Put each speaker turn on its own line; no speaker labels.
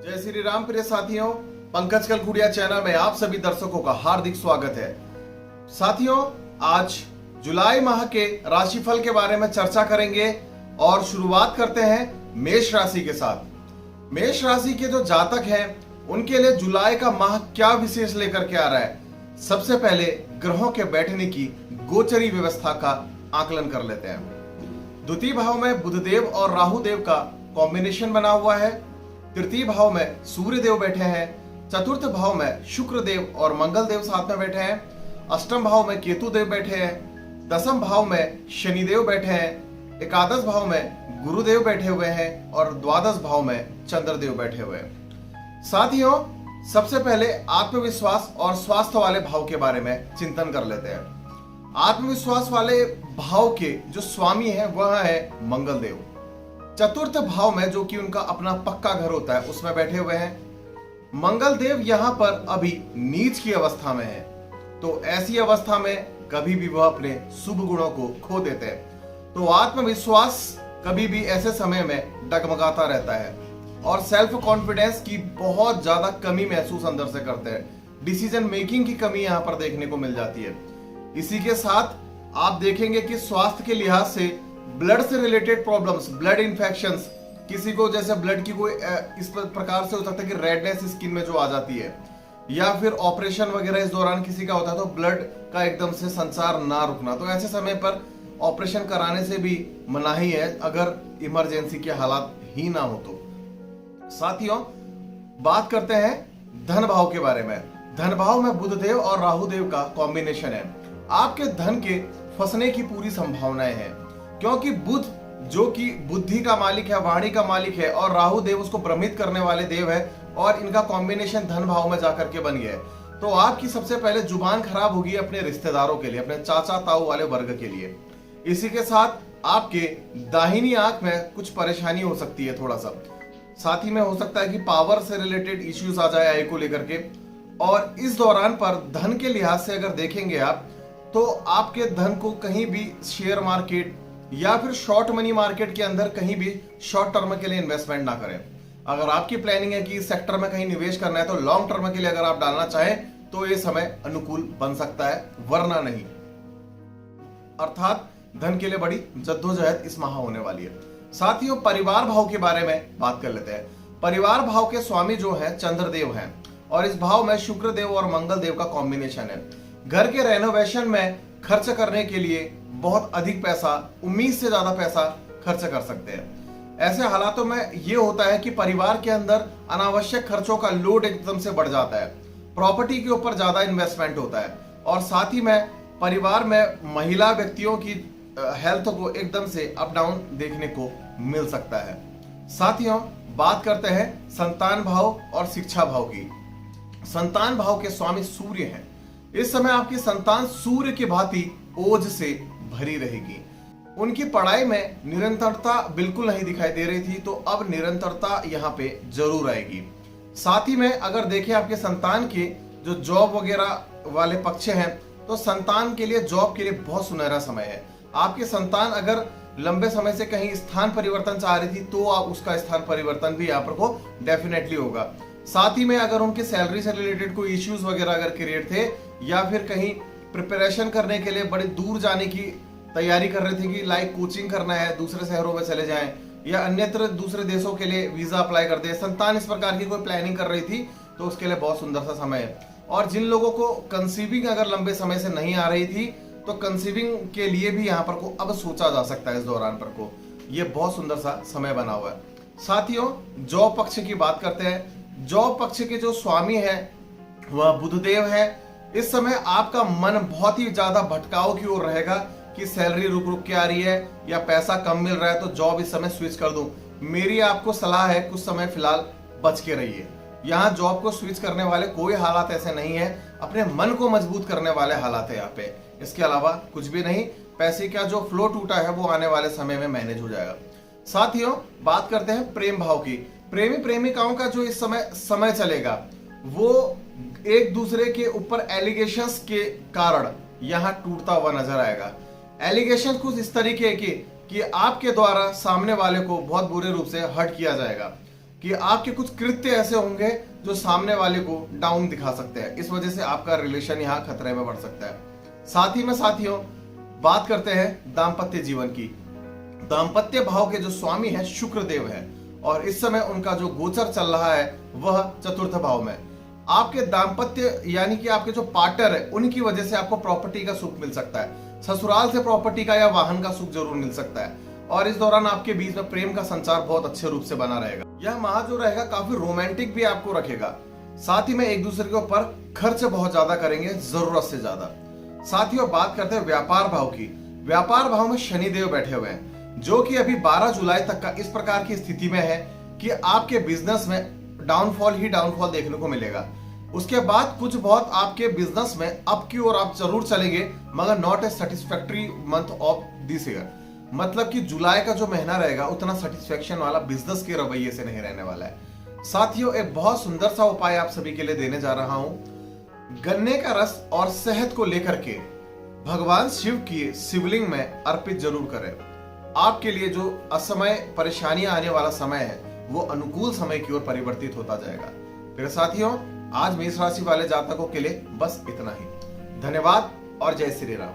जय श्री राम प्रिय साथियों, पंकज कलकुड़िया चैनल में आप सभी दर्शकों का हार्दिक स्वागत है। साथियों, आज जुलाई माह के राशिफल के बारे में चर्चा करेंगे और शुरुआत करते हैं मेष राशि के साथ। मेष राशि के जो जातक हैं उनके लिए जुलाई का माह क्या विशेष लेकर के आ रहा है, सबसे पहले ग्रहों के बैठने की गोचरी व्यवस्था का आकलन कर लेते हैं। द्वितीय भाव में बुधदेव और राहु देव का कॉम्बिनेशन बना हुआ है। तृतीय भाव में सूर्य देव बैठे हैं। चतुर्थ भाव में शुक्र देव और मंगल देव साथ में बैठे हैं। अष्टम भाव में केतु देव बैठे हैं। दसम भाव में शनि देव बैठे हैं। एकादश भाव में गुरुदेव बैठे हुए हैं और द्वादश भाव में चंद्रदेव बैठे हुए हैं। साथियों, सबसे पहले आत्मविश्वास और स्वास्थ्य वाले भाव के बारे में चिंतन कर लेते हैं। आत्मविश्वास वाले भाव के जो स्वामी हैं वह है मंगल देव। चतुर्थ भाव में जो कि उनका अपना पक्का घर होता है उसमें बैठे हुए हैं। मंगल देव यहाँ पर अभी नीच की अवस्था में है, तो ऐसी अवस्था में कभी भी वह अपने शुभ गुणों को खो देते हैं। तो आत्मविश्वास कभी भी ऐसे समय में डगमगाता रहता है और सेल्फ कॉन्फिडेंस की बहुत ज्यादा कमी महसूस अंदर से करते हैं। डिसीजन मेकिंग की कमी यहाँ पर देखने को मिल जाती है। इसी के साथ आप देखेंगे कि स्वास्थ्य के लिहाज से ब्लड से रिलेटेड प्रॉब्लम्स, ब्लड इन्फेक्शंस, किसी को जैसे ब्लड की कोई इस प्रकार से हो सकता है कि रेडनेस स्किन में जो आ जाती है, या फिर ऑपरेशन वगैरह इस दौरान किसी का होता है तो ब्लड का एकदम से संचार ना रुकना, तो ऐसे समय पर ऑपरेशन कराने से भी मनाही है अगर इमरजेंसी के हालात ही ना हो तो। साथियों, बात करते हैं धन भाव के बारे में। धन भाव में बुधदेव और राहु देव का कॉम्बिनेशन है। आपके धन के फंसने की पूरी संभावनाएं हैं, क्योंकि बुध जो कि बुद्धि का मालिक है, वाणी का मालिक है, और राहु देव उसको भ्रमित करने वाले देव है, और इनका कॉम्बिनेशन धन भाव में जाकर के बन गया है। तो आपकी सबसे पहले जुबान खराब होगी अपने रिश्तेदारों के लिए, अपने चाचा ताऊ वाले वर्ग के लिए। इसी के साथ आपके दाहिनी आंख में कुछ परेशानी हो सकती है थोड़ा सा। साथ ही में हो सकता है कि पावर से रिलेटेड इश्यूज आ जाए आई को लेकर के। और इस दौरान पर धन के लिहाज से अगर देखेंगे आप, तो आपके धन को कहीं भी शेयर मार्केट या फिर शॉर्ट मनी मार्केट के अंदर कहीं भी शॉर्ट टर्म के लिए इन्वेस्टमेंट ना करें। अगर आपकी प्लानिंग है कि इस सेक्टर में कहीं निवेश करना है तो लॉन्ग टर्म के लिए अगर आप डालना चाहें तो ये समय अनुकूल बन सकता है, वरना नहीं। अर्थात धन के लिए बड़ी जद्दोजहद इस माह होने वाली है। साथियों, परिवार भाव के बारे में बात कर लेते हैं। परिवार भाव के स्वामी जो है चंद्रदेव हैं, और इस भाव में शुक्र देव और मंगल देव का कॉम्बिनेशन है। घर के रेनोवेशन में खर्च करने के लिए बहुत अधिक पैसा, उम्मीद से ज्यादा पैसा खर्च कर सकते हैं। ऐसे हालातों में यह होता है कि परिवार के अंदर अनावश्यक खर्चों का लोड एकदम से बढ़ जाता है। प्रॉपर्टी के ऊपर ज्यादा इन्वेस्टमेंट होता है, और साथ ही में परिवार में महिला व्यक्तियों की हेल्थ को एकदम से अप डाउन देखने को मिल सकता है। साथियों, बात करते हैं संतान भाव और शिक्षा भाव की। संतान भाव के स्वामी सूर्य हैं। इस समय आपकी संतान सूर्य की भांति ओज से भरी रहेगी। उनकी पढ़ाई में निरंतरता बिल्कुल नहीं दिखाई दे रही थी, तो अब निरंतरता यहाँ पे जरूर आएगी। साथ ही में अगर देखें आपके संतान के जो जॉब वगैरह वाले पक्ष हैं, तो संतान के लिए जॉब के लिए बहुत सुनहरा समय है। आपके संतान अगर लंबे समय से कहीं स्थान परिवर्तन चाह रही थी तो आप उसका स्थान परिवर्तन भी यहाँ पर को डेफिनेटली होगा। साथ ही में अगर उनके सैलरी से रिलेटेड कोई इश्यूज वगैरह अगर क्रिएट थे, या फिर कहीं प्रिपरेशन करने के लिए बड़े दूर जाने की तैयारी कर रहे थे कि लाइक कोचिंग करना है, दूसरे शहरों में चले जाएं, या अन्यत्र दूसरे देशों के लिए वीजा अप्लाई कर दे, संतान इस प्रकार की कोई प्लानिंग कर रही थी, तो उसके लिए बहुत सुंदर सा समय है। और जिन लोगों को कंसीविंग अगर लंबे समय से नहीं आ रही थी, तो कंसीविंग के लिए भी यहाँ पर को अब सोचा जा सकता है। इस दौरान पर को ये बहुत सुंदर सा समय बना हुआ है। साथियों, जॉब पक्ष की बात करते हैं। जॉब पक्ष के जो स्वामी है वह बुधदेव है। इस समय आपका मन बहुत ही ज्यादा भटकाव की ओर रहेगा कि सैलरी रुक रुक के आ रही है या पैसा कम मिल रहा है, तो जॉब इस समय स्विच कर दूं। मेरी आपको सलाह है कुछ समय फिलहाल बच के रहिए। यहाँ जॉब को स्विच करने वाले कोई हालात ऐसे नहीं है, अपने मन को मजबूत करने वाले हालात है यहाँ पे। इसके अलावा कुछ भी नहीं। पैसे का जो फ्लो टूटा है वो आने वाले समय में मैनेज हो जाएगा। साथियों, बात करते हैं प्रेम भाव की। प्रेमी प्रेमिकाओं का जो इस समय चलेगा, वो एक दूसरे के ऊपर एलिगेशंस के कारण यहाँ टूटता हुआ नजर आएगा। एलिगेशन कुछ इस तरीके के कि आपके द्वारा सामने वाले को बहुत बुरे रूप से हर्ट किया जाएगा। कि आपके कुछ कृत्य ऐसे होंगे जो सामने वाले को डाउन दिखा सकते हैं। इस वजह से आपका रिलेशन यहाँ खतरे में बढ़ सकता है। साथ ही में साथियों, बात करते हैं दाम्पत्य जीवन की। दाम्पत्य भाव के जो स्वामी है शुक्र देव है, और इस समय उनका जो गोचर चल रहा है वह चतुर्थ भाव में। आपके दाम्पत्य यानी कि आपके जो पार्टनर है उनकी वजह से आपको प्रॉपर्टी का सुख मिल सकता है। ससुराल से प्रॉपर्टी का या वाहन का सुख जरूर मिल सकता है, और इस दौरान आपके बीच में प्रेम का संचार बहुत अच्छे रूप से बना रहेगा। यह माह जो रहेगा काफी रोमांटिक भी आपको रखेगा। साथ ही में एक दूसरे के ऊपर खर्च बहुत ज्यादा करेंगे, जरूरत से ज्यादा। साथियों, बात करते हैं व्यापार भाव की। व्यापार भाव में शनि देव बैठे हुए हैं, जो कि अभी 12 जुलाई तक का इस प्रकार की स्थिति में है कि आपके बिजनेस में डाउनफॉल ही डाउनफॉल देखने को मिलेगा। उसके बाद कुछ बहुत आपके बिजनेस में अप की ओर आप जरूर चलेंगे, मगर not a satisfactory month of this year. मतलब कि जुलाई का जो महीना रहेगा उतना सेटिस्फेक्शन वाला बिजनेस के रवैये से नहीं रहने वाला है। साथियों, एक बहुत सुंदर सा उपाय आप सभी के लिए देने जा रहा हूं। गन्ने का रस और शहद को लेकर के भगवान शिव की शिवलिंग में अर्पित जरूर करें। आपके लिए जो असमय परेशानियां आने वाला समय है वो अनुकूल समय की ओर परिवर्तित होता जाएगा। फिर साथियों, आज मेष राशि वाले जातकों के लिए बस इतना ही। धन्यवाद और जय श्री राम।